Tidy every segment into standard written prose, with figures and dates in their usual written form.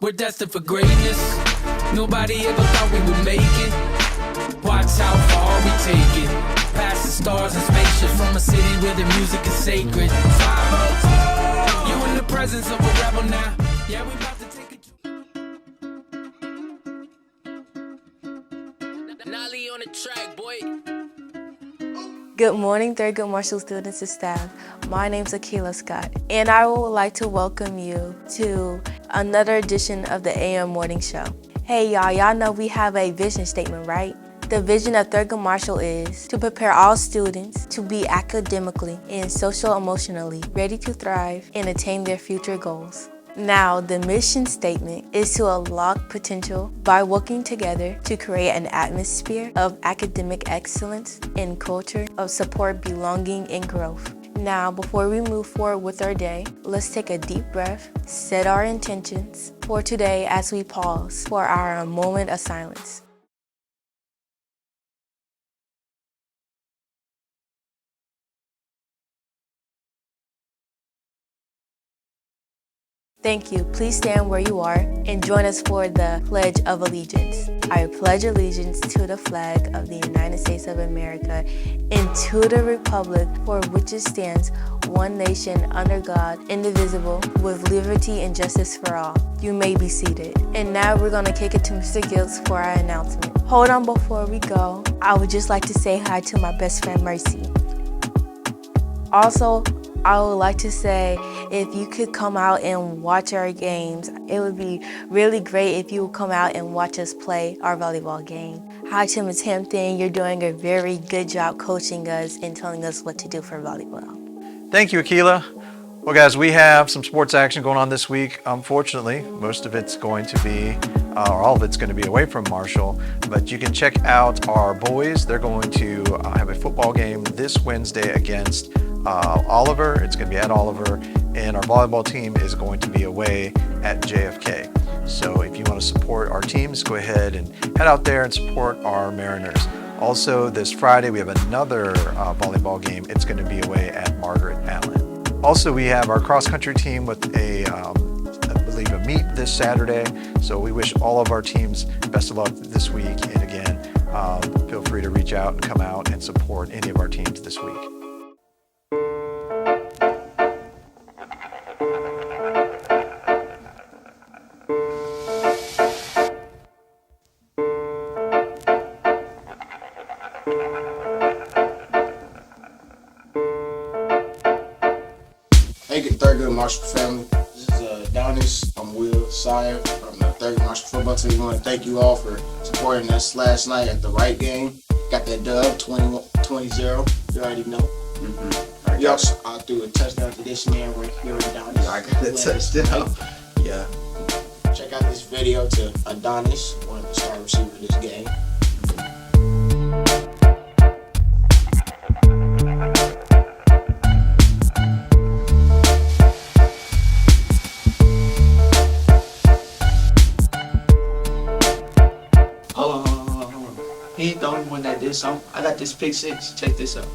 We're destined for greatness. Nobody ever thought we would make it. Watch how far we take it. Past the stars and spaceships from a city where the music is sacred. 504, you in the presence of a rebel now. Yeah, we about to take it. Nolly on the track, boy. Good morning, Thurgood Marshall students and staff. My name's Akila Scott, and I would like to welcome you to another edition of the AM Morning Show. Hey y'all know we have a vision statement, right? The vision of Thurgood Marshall is to prepare all students to be academically and social-emotionally ready to thrive and attain their future goals. Now, the mission statement is to unlock potential by working together to create an atmosphere of academic excellence and culture of support, belonging, and growth. Now, before we move forward with our day, let's take a deep breath, set our intentions for today as we pause for our moment of silence. Thank you. Please stand where you are and join us for the Pledge of Allegiance. I pledge allegiance to the flag of the United States of America and to the republic for which it stands, one nation under God, indivisible, with liberty and justice for all. You may be seated. And now we're going to kick it to Mr. Giltz for our announcement. Hold on, before we go, I would just like to say hi to my best friend, Mercy. Also, I would like to say if you could come out and watch our games, it would be really great if you would come out and watch us play our volleyball game. Hi to Ms. Hampton, you're doing a very good job coaching us and telling us what to do for volleyball. Thank you, Akila. Well, guys, we have some sports action going on this week. Unfortunately, most of it's going to be, or all of it's going to be away from Marshall, but you can check out our boys. They're going to have a football game this Wednesday against Oliver. It's going to be at Oliver, and our volleyball team is going to be away at JFK. So if you want to support our teams, go ahead and head out there and support our Mariners. Also, this Friday we have another volleyball game. It's going to be away at Margaret Allen. Also, we have our cross-country team with I believe a meet this Saturday. So we wish all of our teams best of luck this week. And again, feel free to reach out and come out and support any of our teams this week. Hey, Thurgood Marshall family. This is Adonis. I'm Will Sire from the Thurgood Marshall football team. We want to thank you all for supporting us last night at the right game. Got that dub 20-0. You already know. Mm-hmm. We also threw a touchdown to this man right here in Adonis. I got that touchdown. Yeah. Check out this video to Adonis, one of the star receivers of this game. Hold on. He ain't the only one that did something. I got this pick six. Check this out.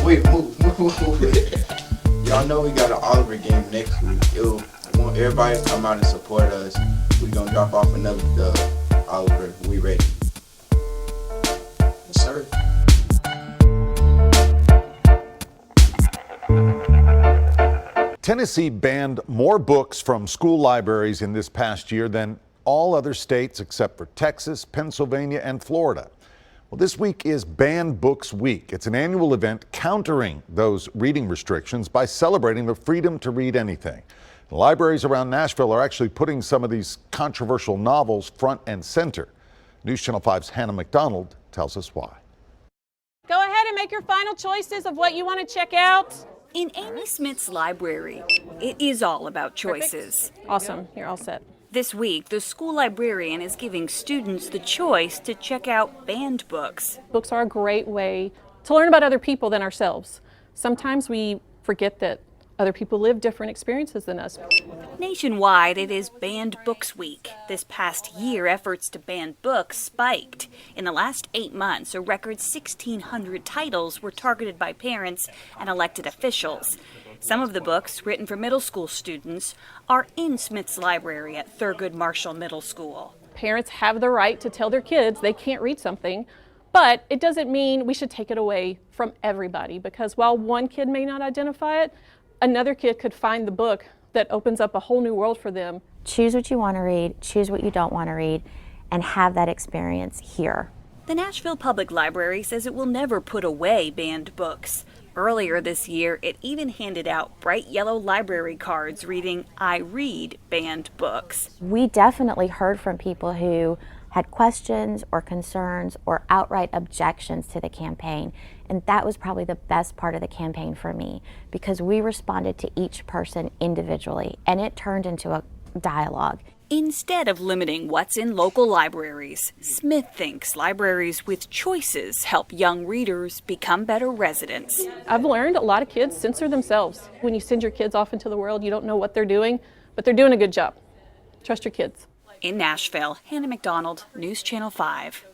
Wait, move. Y'all know we got an Oliver game next week. I want everybody to come out and support us. We're gonna drop off another dub. Oliver, we ready. Yes, sir. Tennessee banned more books from school libraries in this past year than all other states except for Texas, Pennsylvania, and Florida. Well, this week is Banned Books Week. It's an annual event countering those reading restrictions by celebrating the freedom to read anything. The libraries around Nashville are actually putting some of these controversial novels front and center. News Channel 5's Hannah McDonald tells us why. Go ahead and make your final choices of what you want to check out. In Amy Smith's library, it is all about choices. Awesome. You're all set. This week, the school librarian is giving students the choice to check out banned books. Books are a great way to learn about other people than ourselves. Sometimes we forget that other people live different experiences than us. Nationwide, it is Banned Books Week. This past year, efforts to ban books spiked. In the last 8 months, a record 1,600 titles were targeted by parents and elected officials. Some of the books, written for middle school students, are in Smith's library at Thurgood Marshall Middle School. Parents have the right to tell their kids they can't read something, but it doesn't mean we should take it away from everybody, because while one kid may not identify it, another kid could find the book that opens up a whole new world for them. Choose what you want to read, choose what you don't want to read, and have that experience here. The Nashville Public Library says it will never put away banned books. Earlier this year, it even handed out bright yellow library cards reading, "I read banned books." We definitely heard from people who had questions or concerns or outright objections to the campaign. And that was probably the best part of the campaign for me, because we responded to each person individually and it turned into a dialogue. Instead of limiting what's in local libraries, Smith thinks libraries with choices help young readers become better residents. I've learned a lot of kids censor themselves. When you send your kids off into the world, you don't know what they're doing, but they're doing a good job. Trust your kids. In Nashville, Hannah McDonald, News Channel 5.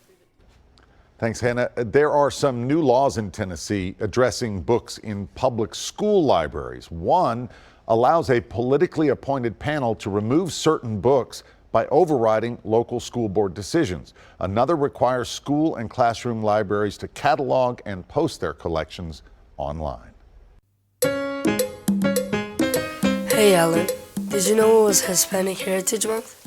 Thanks, Hannah. There are some new laws in Tennessee addressing books in public school libraries. One allows a politically appointed panel to remove certain books by overriding local school board decisions. Another requires school and classroom libraries to catalog and post their collections online. Hey Alan, did you know it was Hispanic Heritage Month?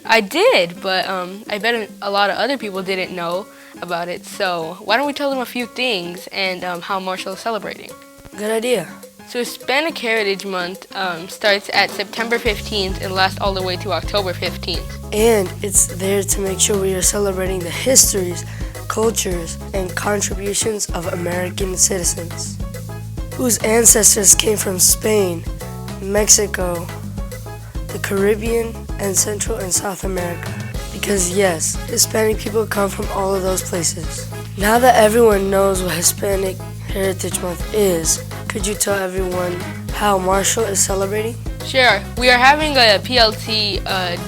I did, but I bet a lot of other people didn't know about it. So why don't we tell them a few things and how Marshall is celebrating? Good idea. So Hispanic Heritage Month starts at September 15th and lasts all the way to October 15th. And it's there to make sure we are celebrating the histories, cultures, and contributions of American citizens whose ancestors came from Spain, Mexico, the Caribbean, and Central and South America. Because yes, Hispanic people come from all of those places. Now that everyone knows what Hispanic Heritage Month is, could you tell everyone how Marshall is celebrating? Sure. We are having a PLT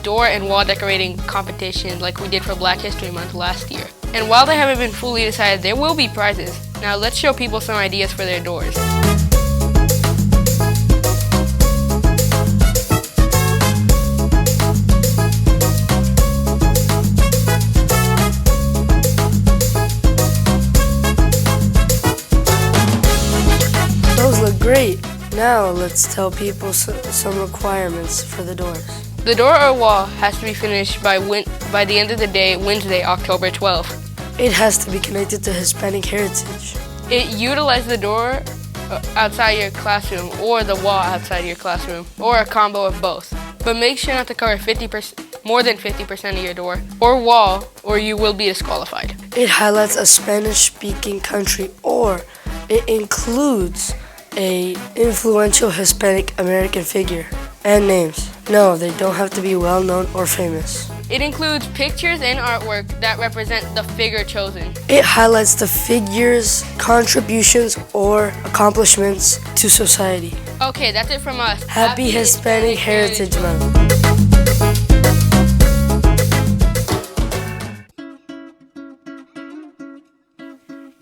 door and wall decorating competition like we did for Black History Month last year. And while they haven't been fully decided, there will be prizes. Now let's show people some ideas for their doors. Great! Now let's tell people some requirements for the doors. The door or wall has to be finished by the end of the day, Wednesday, October 12th. It has to be connected to Hispanic heritage. It utilizes the door outside your classroom or the wall outside your classroom, or a combo of both. But make sure not to cover more than 50% of your door or wall, or you will be disqualified. It highlights a Spanish-speaking country, or it includes a influential Hispanic American figure and names. No, they don't have to be well known or famous. It includes pictures and artwork that represent the figure chosen. It highlights the figure's contributions or accomplishments to society. Okay, that's it from us. Happy Hispanic Heritage Month.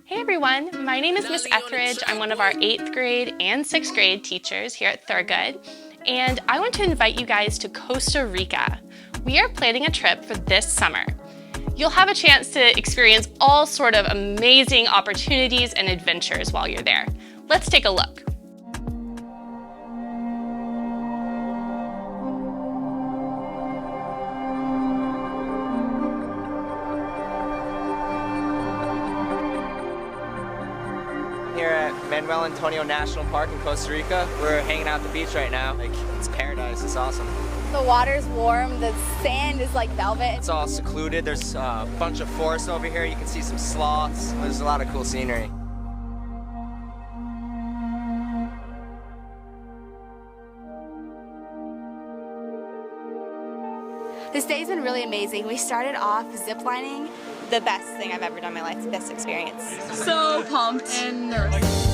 Hey everyone, my name is Miss Etheridge. I'm one of our 8th grade and 6th grade teachers here at Thurgood, and I want to invite you guys to Costa Rica. We are planning a trip for this summer. You'll have a chance to experience all sort of amazing opportunities and adventures while you're there. Let's take a look. Here at Manuel Antonio National Park in Costa Rica. We're hanging out at the beach right now. It's paradise, it's awesome. The water's warm, the sand is like velvet. It's all secluded. There's a bunch of forest over here. You can see some sloths. There's a lot of cool scenery. This day's been really amazing. We started off ziplining. The best thing I've ever done in my life, the best experience. So pumped and nervous.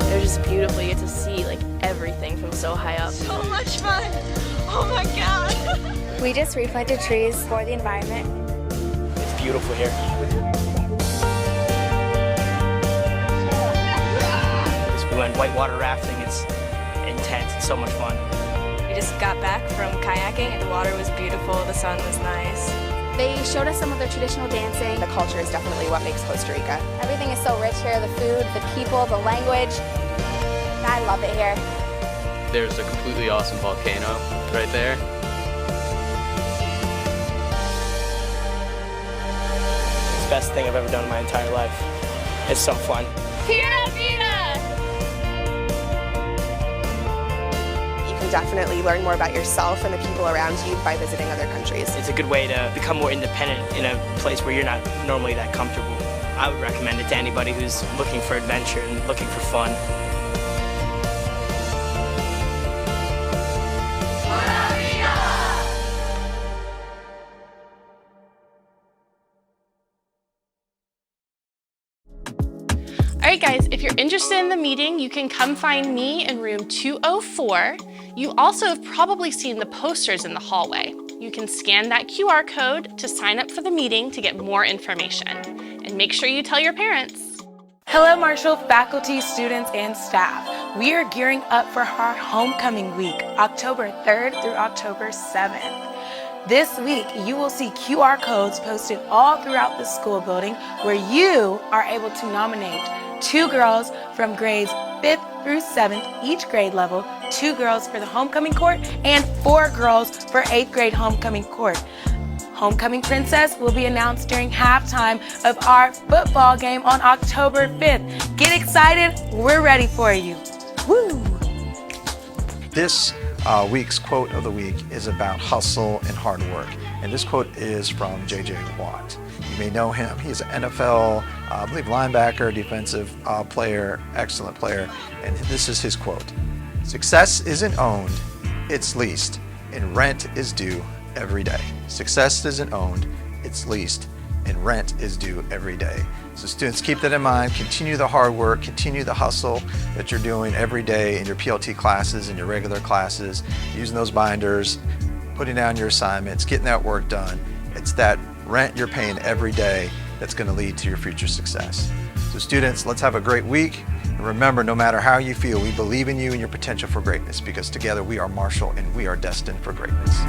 They're just beautiful. You get to see like everything from so high up. So much fun. Oh my God. We just replanted trees for the environment. It's beautiful here. We went whitewater rafting. It's intense. It's so much fun. We just got back from kayaking and the water was beautiful. The sun was nice. They showed us some of their traditional dancing. The culture is definitely what makes Costa Rica. Everything is so rich here, the food, the people, the language. I love it here. There's a completely awesome volcano right there. It's the best thing I've ever done in my entire life. It's so fun. Pura vida! You can definitely learn more about yourself and the people around you by visiting other countries. It's a good way to become more independent in a place where you're not normally that comfortable. I would recommend it to anybody who's looking for adventure and looking for fun. All right, guys, if you're interested in the meeting, you can come find me in room 204. You also have probably seen the posters in the hallway. You can scan that QR code to sign up for the meeting to get more information. And make sure you tell your parents. Hello, Marshall faculty, students, and staff. We are gearing up for our homecoming week, October 3rd through October 7th. This week, you will see QR codes posted all throughout the school building where you are able to nominate 2 girls from grades 5th through 7th, each grade level, 2 girls for the homecoming court, and 4 girls for 8th grade homecoming court. Homecoming Princess will be announced during halftime of our football game on October 5th. Get excited, we're ready for you. Woo! This week's quote of the week is about hustle and hard work. And this quote is from J.J. Watt. You may know him. He's an NFL, I believe, linebacker, defensive player, excellent player. And this is his quote. Success isn't owned, it's leased, and rent is due every day. Success isn't owned, it's leased, and rent is due every day. So students, keep that in mind. Continue the hard work, continue the hustle that you're doing every day in your PLT classes and your regular classes, using those binders, putting down your assignments, getting that work done. It's that rent you're paying every day that's going to lead to your future success. So students, let's have a great week. And remember, no matter how you feel, we believe in you and your potential for greatness, because together we are Marshall and we are destined for greatness.